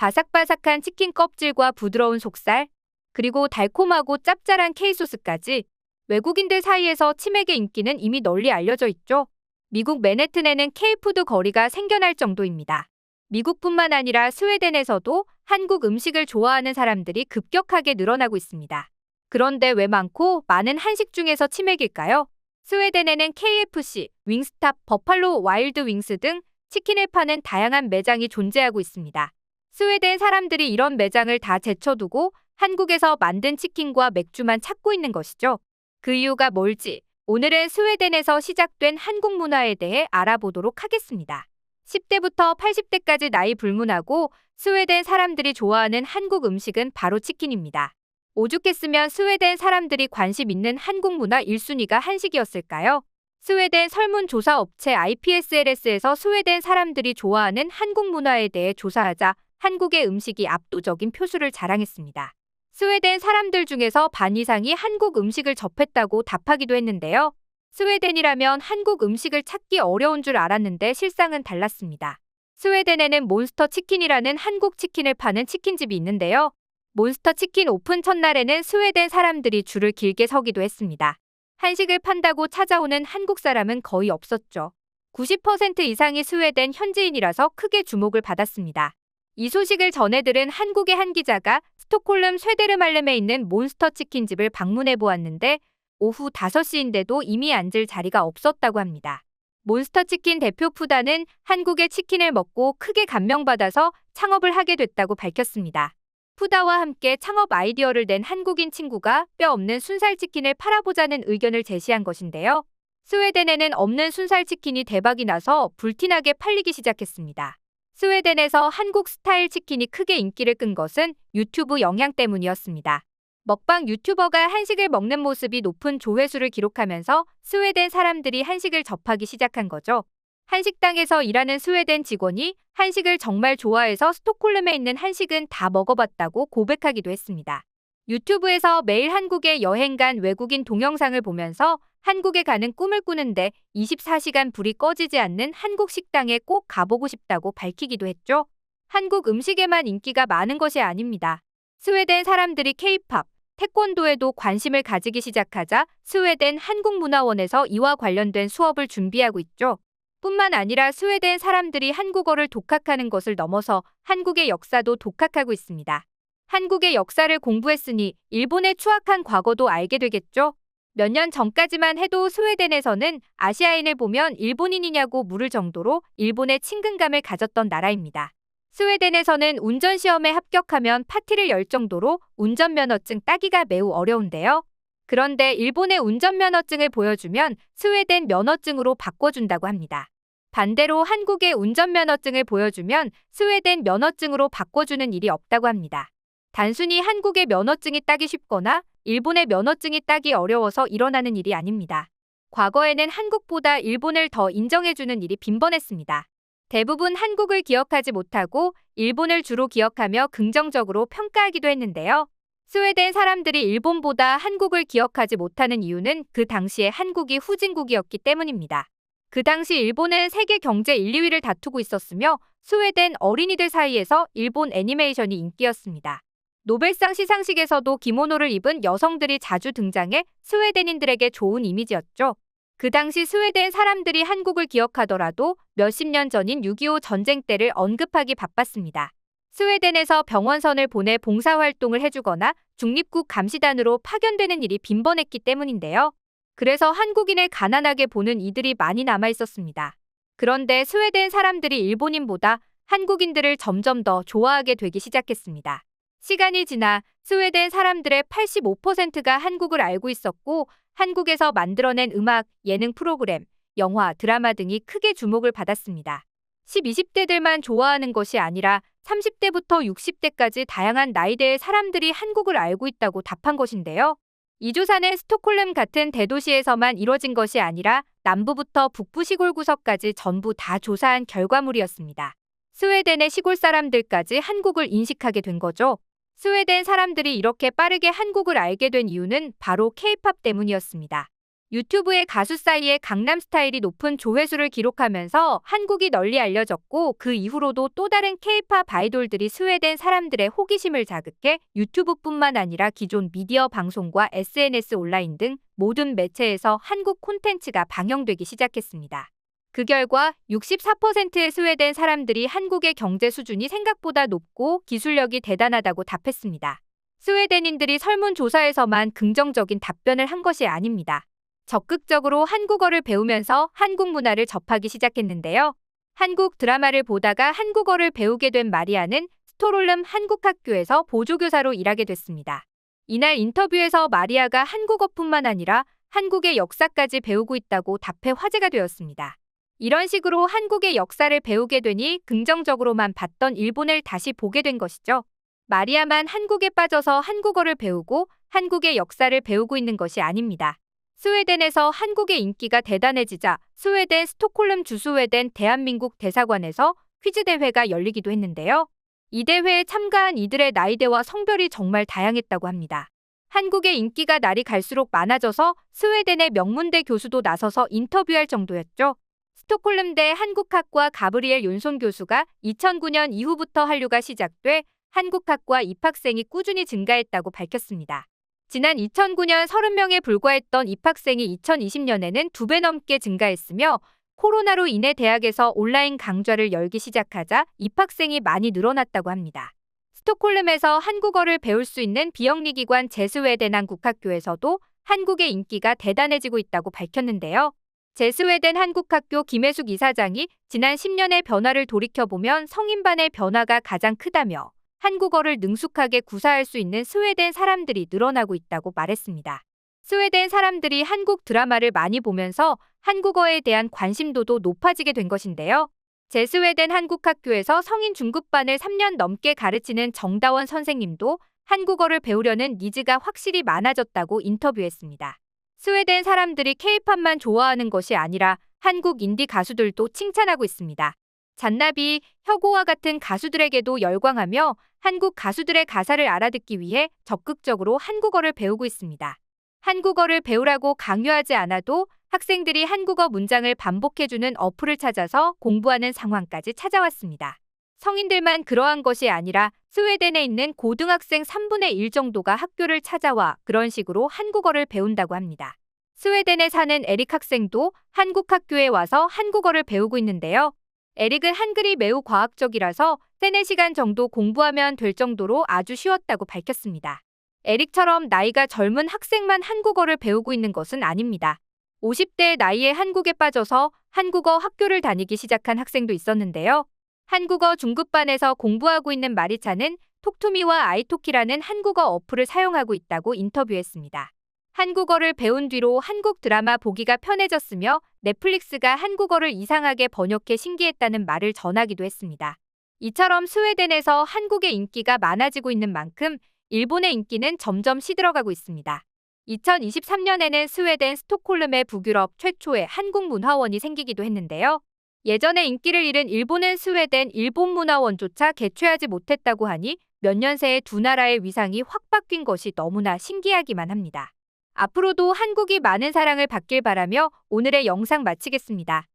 바삭바삭한 치킨 껍질과 부드러운 속살, 그리고 달콤하고 짭짤한 K소스까지 외국인들 사이에서 치맥의 인기는 이미 널리 알려져 있죠. 미국 맨해튼에는 K푸드 거리가 생겨날 정도입니다. 미국뿐만 아니라 스웨덴에서도 한국 음식을 좋아하는 사람들이 급격하게 늘어나고 있습니다. 그런데 왜 많은 한식 중에서 치맥일까요? 스웨덴에는 KFC, 윙스탑, 버팔로 와일드 윙스 등 치킨을 파는 다양한 매장이 존재하고 있습니다. 스웨덴 사람들이 이런 매장을 다 제쳐두고 한국에서 만든 치킨과 맥주만 찾고 있는 것이죠. 그 이유가 뭘지 오늘은 스웨덴에서 시작된 한국 문화에 대해 알아보도록 하겠습니다. 10대부터 80대까지 나이 불문하고 스웨덴 사람들이 좋아하는 한국 음식은 바로 치킨입니다. 오죽했으면 스웨덴 사람들이 관심 있는 한국 문화 1순위가 한식이었을까요? 스웨덴 설문조사 업체 IPSLS에서 스웨덴 사람들이 좋아하는 한국 문화에 대해 조사하자 한국의 음식이 압도적인 표수를 자랑했습니다. 스웨덴 사람들 중에서 반 이상이 한국 음식을 접했다고 답하기도 했는데요. 스웨덴이라면 한국 음식을 찾기 어려운 줄 알았는데 실상은 달랐습니다. 스웨덴에는 몬스터 치킨이라는 한국 치킨을 파는 치킨집이 있는데요. 몬스터 치킨 오픈 첫날에는 스웨덴 사람들이 줄을 길게 서기도 했습니다. 한식을 판다고 찾아오는 한국 사람은 거의 없었죠. 90% 이상이 스웨덴 현지인이라서 크게 주목을 받았습니다. 이 소식을 전해 들은 한국의 한 기자가 스톡홀름 쇠데르말렘에 있는 몬스터 치킨집을 방문해 보았는데 오후 5시인데도 이미 앉을 자리가 없었다고 합니다. 몬스터 치킨 대표 푸다는 한국의 치킨을 먹고 크게 감명받아서 창업을 하게 됐다고 밝혔습니다. 푸다와 함께 창업 아이디어를 낸 한국인 친구가 뼈 없는 순살 치킨을 팔아보자는 의견을 제시한 것인데요. 스웨덴에는 없는 순살 치킨이 대박이 나서 불티나게 팔리기 시작했습니다. 스웨덴에서 한국 스타일 치킨이 크게 인기를 끈 것은 유튜브 영향 때문이었습니다. 먹방 유튜버가 한식을 먹는 모습이 높은 조회수를 기록하면서 스웨덴 사람들이 한식을 접하기 시작한 거죠. 한식당에서 일하는 스웨덴 직원이 한식을 정말 좋아해서 스톡홀름에 있는 한식은 다 먹어봤다고 고백하기도 했습니다. 유튜브에서 매일 한국에 여행 간 외국인 동영상을 보면서 한국에 가는 꿈을 꾸는데 24시간 불이 꺼지지 않는 한국 식당에 꼭 가보고 싶다고 밝히기도 했죠. 한국 음식에만 인기가 많은 것이 아닙니다. 스웨덴 사람들이 K-팝, 태권도에도 관심을 가지기 시작하자 스웨덴 한국문화원에서 이와 관련된 수업을 준비하고 있죠. 뿐만 아니라 스웨덴 사람들이 한국어를 독학하는 것을 넘어서 한국의 역사도 독학하고 있습니다. 한국의 역사를 공부했으니 일본의 추악한 과거도 알게 되겠죠. 몇 년 전까지만 해도 스웨덴에서는 아시아인을 보면 일본인이냐고 물을 정도로 일본에 친근감을 가졌던 나라입니다. 스웨덴에서는 운전시험에 합격하면 파티를 열 정도로 운전면허증 따기가 매우 어려운데요. 그런데 일본의 운전면허증을 보여주면 스웨덴 면허증으로 바꿔준다고 합니다. 반대로 한국의 운전면허증을 보여주면 스웨덴 면허증으로 바꿔주는 일이 없다고 합니다. 단순히 한국의 면허증이 따기 쉽거나 일본의 면허증이 따기 어려워서 일어나는 일이 아닙니다. 과거에는 한국보다 일본을 더 인정해주는 일이 빈번했습니다. 대부분 한국을 기억하지 못하고 일본을 주로 기억하며 긍정적으로 평가하기도 했는데요. 스웨덴 사람들이 일본보다 한국을 기억하지 못하는 이유는 그 당시에 한국이 후진국이었기 때문입니다. 그 당시 일본은 세계 경제 1, 2위를 다투고 있었으며 스웨덴 어린이들 사이에서 일본 애니메이션이 인기였습니다. 노벨상 시상식에서도 기모노를 입은 여성들이 자주 등장해 스웨덴인들에게 좋은 이미지였죠. 그 당시 스웨덴 사람들이 한국을 기억하더라도 몇십 년 전인 6.25 전쟁 때를 언급하기 바빴습니다. 스웨덴에서 병원선을 보내 봉사활동을 해주거나 중립국 감시단으로 파견되는 일이 빈번했기 때문인데요. 그래서 한국인을 가난하게 보는 이들이 많이 남아있었습니다. 그런데 스웨덴 사람들이 일본인보다 한국인들을 점점 더 좋아하게 되기 시작했습니다. 시간이 지나 스웨덴 사람들의 85%가 한국을 알고 있었고 한국에서 만들어낸 음악, 예능 프로그램, 영화, 드라마 등이 크게 주목을 받았습니다. 10, 20대들만 좋아하는 것이 아니라 30대부터 60대까지 다양한 나이대의 사람들이 한국을 알고 있다고 답한 것인데요. 이 조사는 스톡홀름 같은 대도시에서만 이뤄진 것이 아니라 남부부터 북부 시골 구석까지 전부 다 조사한 결과물이었습니다. 스웨덴의 시골 사람들까지 한국을 인식하게 된 거죠. 스웨덴 사람들이 이렇게 빠르게 한국을 알게 된 이유는 바로 K-팝 때문이었습니다. 유튜브의 가수 사이에 강남스타일이 높은 조회수를 기록하면서 한국이 널리 알려졌고 그 이후로도 또 다른 K-팝 아이돌들이 스웨덴 사람들의 호기심을 자극해 유튜브뿐만 아니라 기존 미디어 방송과 SNS 온라인 등 모든 매체에서 한국 콘텐츠가 방영되기 시작했습니다. 그 결과 64%의 스웨덴 사람들이 한국의 경제 수준이 생각보다 높고 기술력이 대단하다고 답했습니다. 스웨덴인들이 설문조사에서만 긍정적인 답변을 한 것이 아닙니다. 적극적으로 한국어를 배우면서 한국 문화를 접하기 시작했는데요. 한국 드라마를 보다가 한국어를 배우게 된 마리아는 스톡홀름 한국학교에서 보조교사로 일하게 됐습니다. 이날 인터뷰에서 마리아가 한국어뿐만 아니라 한국의 역사까지 배우고 있다고 답해 화제가 되었습니다. 이런 식으로 한국의 역사를 배우게 되니 긍정적으로만 봤던 일본을 다시 보게 된 것이죠. 마리아만 한국에 빠져서 한국어를 배우고 한국의 역사를 배우고 있는 것이 아닙니다. 스웨덴에서 한국의 인기가 대단해지자 스웨덴 스톡홀름 주 스웨덴 대한민국 대사관에서 퀴즈 대회가 열리기도 했는데요. 이 대회에 참가한 이들의 나이대와 성별이 정말 다양했다고 합니다. 한국의 인기가 날이 갈수록 많아져서 스웨덴의 명문대 교수도 나서서 인터뷰할 정도였죠. 스톡홀름대 한국학과 가브리엘 윤손 교수가 2009년 이후부터 한류가 시작돼 한국학과 입학생이 꾸준히 증가했다고 밝혔습니다. 지난 2009년 30명에 불과했던 입학생이 2020년에는 2배 넘게 증가했으며 코로나로 인해 대학에서 온라인 강좌를 열기 시작하자 입학생이 많이 늘어났다고 합니다. 스톡홀름에서 한국어를 배울 수 있는 비영리기관 제스웨덴 한국학교에서도 한국의 인기가 대단해지고 있다고 밝혔는데요. 제스웨덴 한국학교 김혜숙 이사장이 지난 10년의 변화를 돌이켜보면 성인반의 변화가 가장 크다며 한국어를 능숙하게 구사할 수 있는 스웨덴 사람들이 늘어나고 있다고 말했습니다. 스웨덴 사람들이 한국 드라마를 많이 보면서 한국어에 대한 관심도도 높아지게 된 것인데요. 제스웨덴 한국학교에서 성인 중급반을 3년 넘게 가르치는 정다원 선생님도 한국어를 배우려는 니즈가 확실히 많아졌다고 인터뷰했습니다. 스웨덴 사람들이 K-팝만 좋아하는 것이 아니라 한국 인디 가수들도 칭찬하고 있습니다. 잔나비, 혁오와 같은 가수들에게도 열광하며 한국 가수들의 가사를 알아듣기 위해 적극적으로 한국어를 배우고 있습니다. 한국어를 배우라고 강요하지 않아도 학생들이 한국어 문장을 반복해주는 어플을 찾아서 공부하는 상황까지 찾아왔습니다. 성인들만 그러한 것이 아니라 스웨덴에 있는 고등학생 3분의 1 정도가 학교를 찾아와 그런 식으로 한국어를 배운다고 합니다. 스웨덴에 사는 에릭 학생도 한국 학교에 와서 한국어를 배우고 있는데요. 에릭은 한글이 매우 과학적이라서 3-4시간 정도 공부하면 될 정도로 아주 쉬웠다고 밝혔습니다. 에릭처럼 나이가 젊은 학생만 한국어를 배우고 있는 것은 아닙니다. 50대 나이에 한국에 빠져서 한국어 학교를 다니기 시작한 학생도 있었는데요. 한국어 중급반에서 공부하고 있는 마리차는 톡투미와 아이토키라는 한국어 어플을 사용하고 있다고 인터뷰했습니다. 한국어를 배운 뒤로 한국 드라마 보기가 편해졌으며 넷플릭스가 한국어를 이상하게 번역해 신기했다는 말을 전하기도 했습니다. 이처럼 스웨덴에서 한국의 인기가 많아지고 있는 만큼 일본의 인기는 점점 시들어가고 있습니다. 2023년에는 스웨덴 스톡홀름의 북유럽 최초의 한국문화원이 생기기도 했는데요. 예전에 인기를 잃은 일본은 스웨덴 일본문화원조차 개최하지 못했다고 하니 몇 년 새에 두 나라의 위상이 확 바뀐 것이 너무나 신기하기만 합니다. 앞으로도 한국이 많은 사랑을 받길 바라며 오늘의 영상 마치겠습니다.